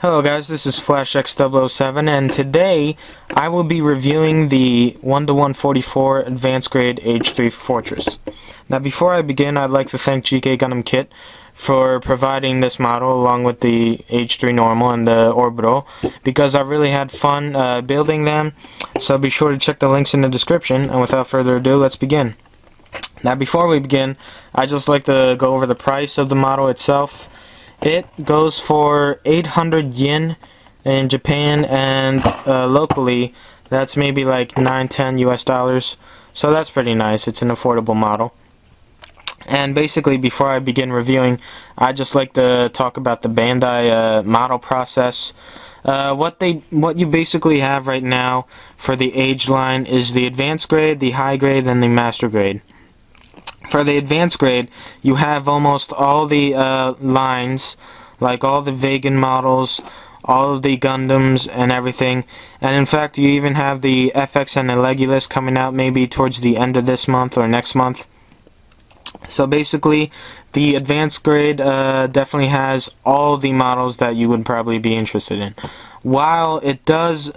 Hello guys, this is FlashX007 and today I will be reviewing the 1-to-144 Advanced Grade Age-3 Fortress. Now before I begin, I'd like to thank GK Gundam Kit for providing this model along with the Age-3 Normal and the Orbital because I really had fun building them, so be sure to check the links in the description, and without further ado, let's begin. Now before we begin, I'd just like to go over the price of the model itself. It goes for 800 yen in Japan, and locally that's maybe like $9-10 US, so that's pretty nice. It's an affordable model. And basically, before I begin reviewing, I'd just like to talk about the Bandai model process. What you basically have right now for the Age line is the Advanced Grade, the High Grade, and the Master Grade. For the Advanced Grade, you have almost all the lines, like all the Vegan models, all of the Gundams, and everything. And in fact, you even have the FX and the Legulas coming out maybe towards the end of this month or next month. So basically, the Advanced Grade definitely has all the models that you would probably be interested in. While it does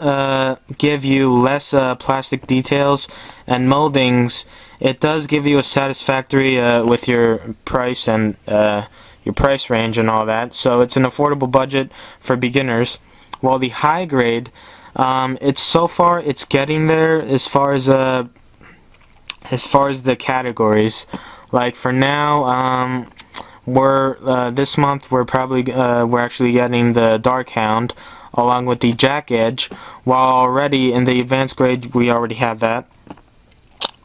give you less plastic details and moldings, it does give you a satisfactory with your price and your price range and all that. So it's an affordable budget for beginners. While the High Grade, it's getting there as far as the categories. Like for now, this month we're actually getting the Dark Hound along with the Jack Edge, while already in the Advanced Grade we already have that.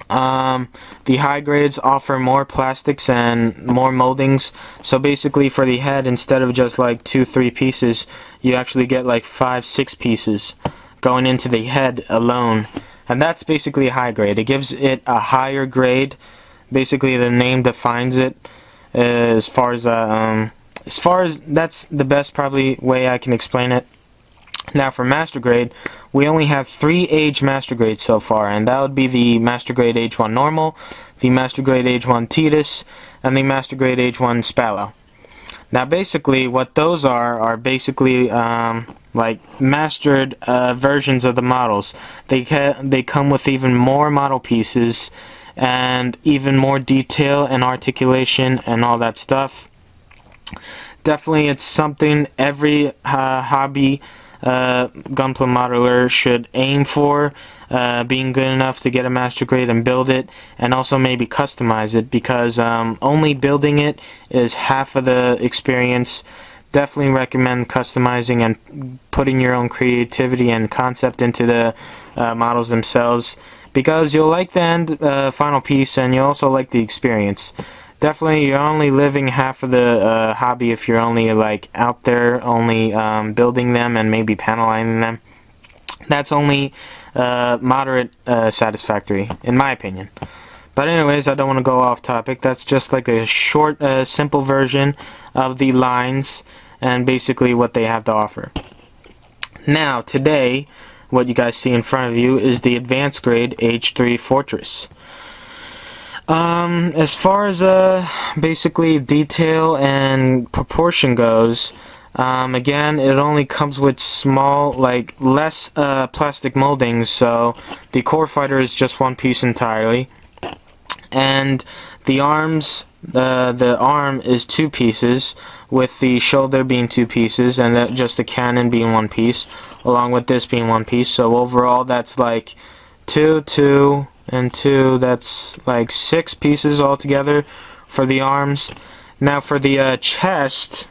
The High Grades offer more plastics and more moldings, so basically for the head, instead of just like 2-3 pieces, you actually get like 5-6 pieces going into the head alone, and that's basically a High Grade. It gives it a higher grade. Basically the name defines it. As far as that's the best probably way I can explain it. Now for Master Grade, we only have 3 Age Master Grades so far, and that would be the Master Grade Age-1 Normal, the Master Grade Age-1 Titus, and the Master Grade Age-1 Spallow. Now basically what those are basically like mastered versions of the models. They come with even more model pieces and even more detail and articulation and all that stuff. Definitely it's something every hobby Gunpla modeler should aim for, being good enough to get a Master Grade and build it, and also maybe customize it, because only building it is half of the experience. Definitely recommend customizing and putting your own creativity and concept into the models themselves, because you'll like the end final piece and you'll also like the experience. Definitely, you're only living half of the hobby if you're only like out there only building them and maybe paneling them. That's only moderate satisfactory, in my opinion. But anyways, I don't want to go off topic. That's just like a short, simple version of the lines and basically what they have to offer. Now, today, what you guys see in front of you is the Advanced Grade Age-3 Fortress. As far as basically detail and proportion goes, again, it only comes with small, like less plastic moldings, so the core fighter is just one piece entirely, and the arms, the arm is 2 pieces, with the shoulder being 2 pieces, and just the cannon being 1 piece, along with this being 1 piece. So overall, that's like 2, 2, and 2. That's like 6 pieces altogether for the arms. Now for the chest,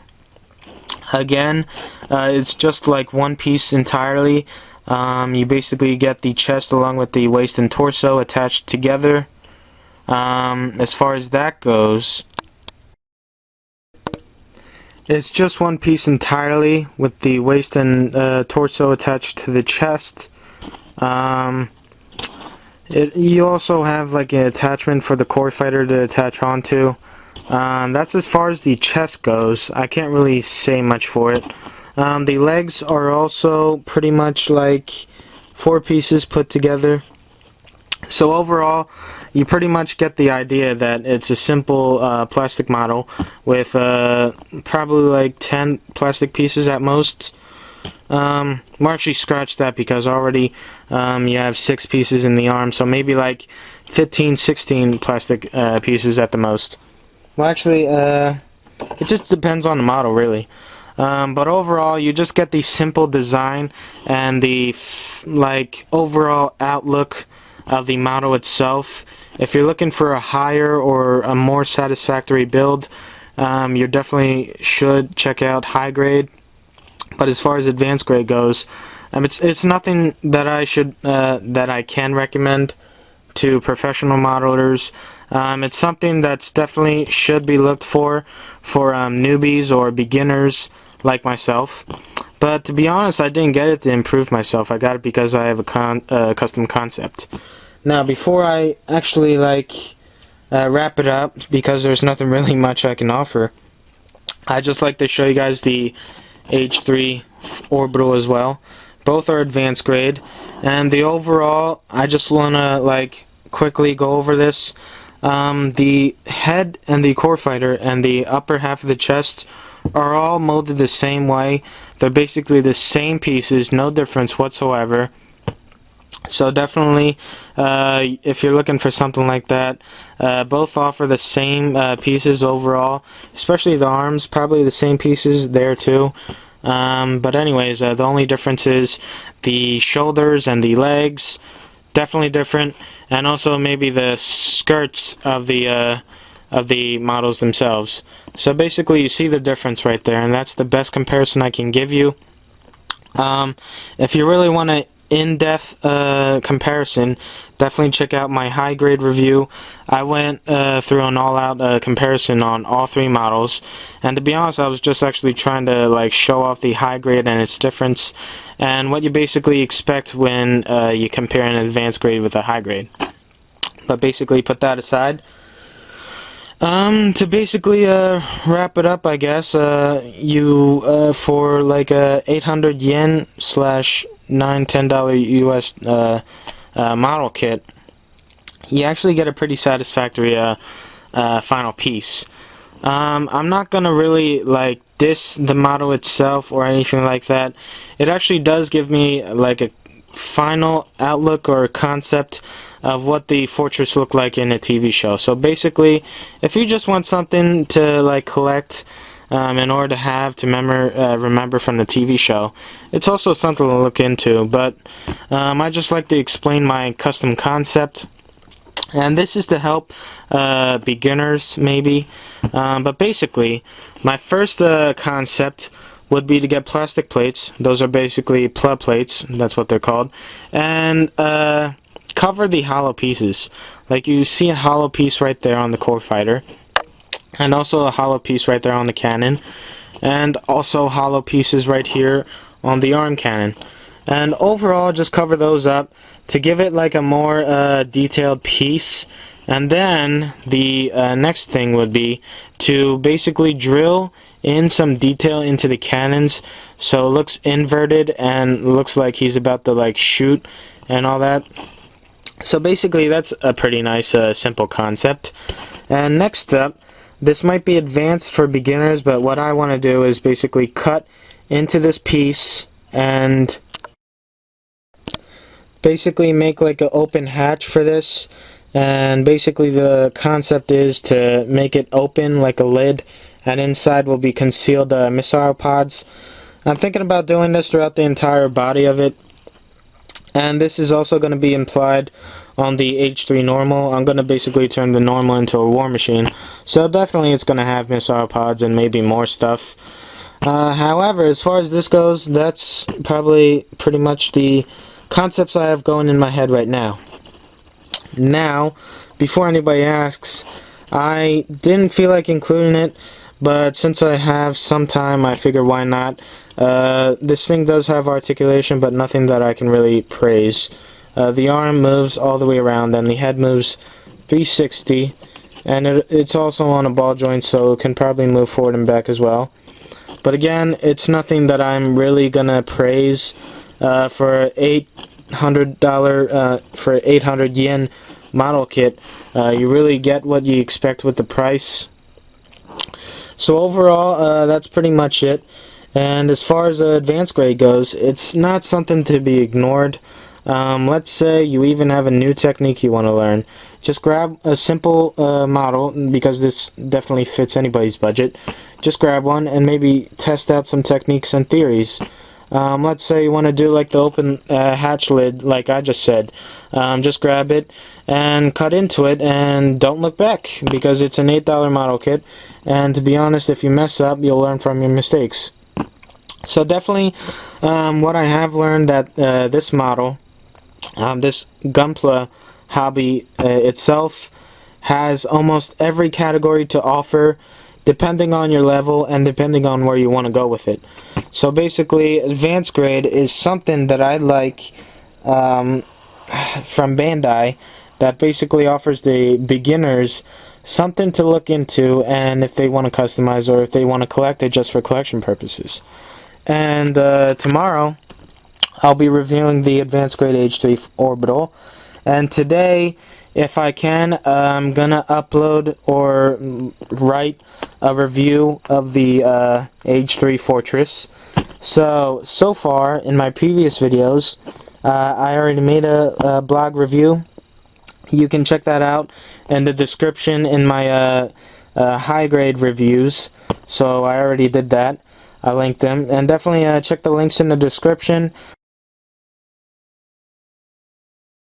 again, it's just like 1 piece entirely. You basically get the chest along with the waist and torso attached together. As far as that goes, it's just 1 piece entirely with the waist and torso attached to the chest. You also have like an attachment for the core fighter to attach onto. That's as far as the chest goes. I can't really say much for it. The legs are also pretty much like 4 pieces put together. So overall, you pretty much get the idea that it's a simple plastic model with probably like 10 plastic pieces at most. Well, actually scratch that, because already you have 6 pieces in the arm, so maybe like 15, 16 plastic pieces at the most. Well, actually, it just depends on the model, really. But overall, you just get the simple design and the like overall outlook of the model itself. If you're looking for a higher or a more satisfactory build, you definitely should check out high grade. But as far as advanced grade goes, it's nothing that I can recommend to professional modelers. It's something that's definitely should be looked for newbies or beginners like myself. But to be honest, I didn't get it to improve myself. I got it because I have a custom concept. Now, before I actually wrap it up, because there's nothing really much I can offer, I just like to show you guys the Age-3 orbital as well. Both are advanced grade, and the overall, I just wanna quickly go over this. The head and the core fighter and the upper half of the chest are all molded the same way. They're basically the same pieces, no difference whatsoever. So definitely, if you're looking for something like that, both offer the same pieces overall, especially the arms, probably the same pieces there too. But anyways, the only difference is the shoulders and the legs, definitely different, and also maybe the skirts of the models themselves. So basically, you see the difference right there, and that's the best comparison I can give you. If you really want an in-depth comparison, definitely check out my high grade review. I went through an all-out comparison on all 3 models, and to be honest, I was just actually trying to show off the high grade and its difference, and what you basically expect when you compare an advanced grade with a high grade. But basically, put that aside. To basically wrap it up, I guess, you for like a 800 yen slash $9-10 US model kit, you actually get a pretty satisfactory final piece. I'm not gonna really diss the model itself or anything like that. It actually does give me a final outlook or concept of what the fortress looked like in a TV show. So basically, if you just want something to collect in order to have to remember from the TV show, it's also something to look into. But I just like to explain my custom concept, and this is to help beginners maybe. But basically, my first concept would be to get plastic plates. Those are basically plug plates, that's what they're called, and cover the hollow pieces. Like you see a hollow piece right there on the core fighter, and also a hollow piece right there on the cannon, and also hollow pieces right here on the arm cannon. And overall, just cover those up to give it a more detailed piece. And then the next thing would be to basically drill in some detail into the cannons, so it looks inverted and looks like he's about to shoot and all that. So basically, that's a pretty nice simple concept. And next up, this might be advanced for beginners, but what I want to do is basically cut into this piece and basically make an open hatch for this. And basically the concept is to make it open like a lid, and inside will be concealed missile pods. I'm thinking about doing this throughout the entire body of it, and this is also going to be implied on the Age-3 normal. I'm going to basically turn the normal into a war machine, so definitely it's going to have missile pods and maybe more stuff. However, as far as this goes, that's probably pretty much the concepts I have going in my head right now. Now, before anybody asks, I didn't feel like including it, but since I have some time, I figure why not. This thing does have articulation, but nothing that I can really praise. The arm moves all the way around, and the head moves 360, and it's also on a ball joint, so it can probably move forward and back as well. But again, it's nothing that I'm really gonna praise. For $800 for 800 yen model kit, you really get what you expect with the price. So overall, that's pretty much it. And as far as advanced grade goes, it's not something to be ignored. Let's say you even have a new technique you want to learn. Just grab a simple model, because this definitely fits anybody's budget. Just grab one and maybe test out some techniques and theories. Let's say you want to do like the open hatch lid, like I just said. Just grab it and cut into it and don't look back, because it's an $8 model kit, and to be honest, if you mess up, you'll learn from your mistakes. So definitely, what I have learned that this model, this Gunpla hobby itself, has almost every category to offer, depending on your level and depending on where you want to go with it. So basically, advanced grade is something that I like from Bandai, that basically offers the beginners something to look into, and if they want to customize or if they want to collect it just for collection purposes. And tomorrow I'll be reviewing the advanced grade Age-3 orbital, and today, if I can, I'm gonna upload or write a review of the Age-3 Fortress. So far in my previous videos, I already made a blog review. You can check that out in the description in my high grade reviews. So I already did that. I linked them, and definitely check the links in the description.